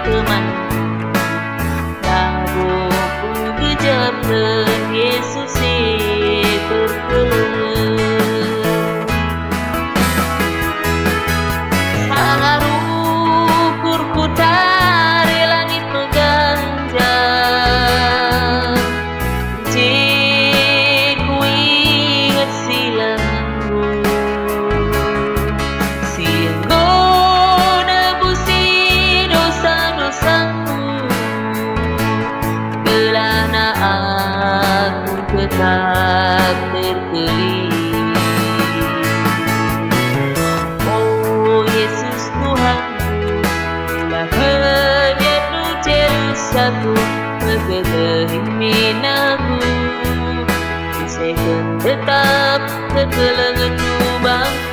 teman. Lagu gejapkan Yesus berkeluh. Sangat ukur ku tari langit mengganjal. Cik ku ingat silamu, singgo nebusi dosa-dosaku. Kelana aku tetap terkelih. Oh Yesus Tuhanku, telah menyatu satu kekehimin aku. Saya tetap kekelengan bangku.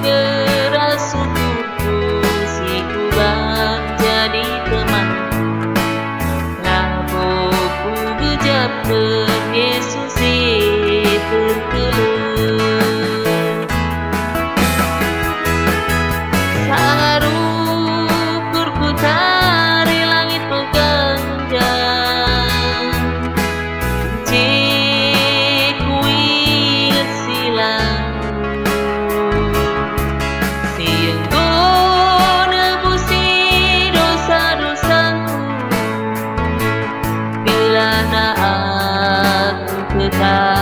Keras syukurku si kubang jadi temanku. Labuhku gejapkan Yesus berkeluh. Sangat ukur ku tari langit mengganjal. Cik ku ingat silang. Aku tetap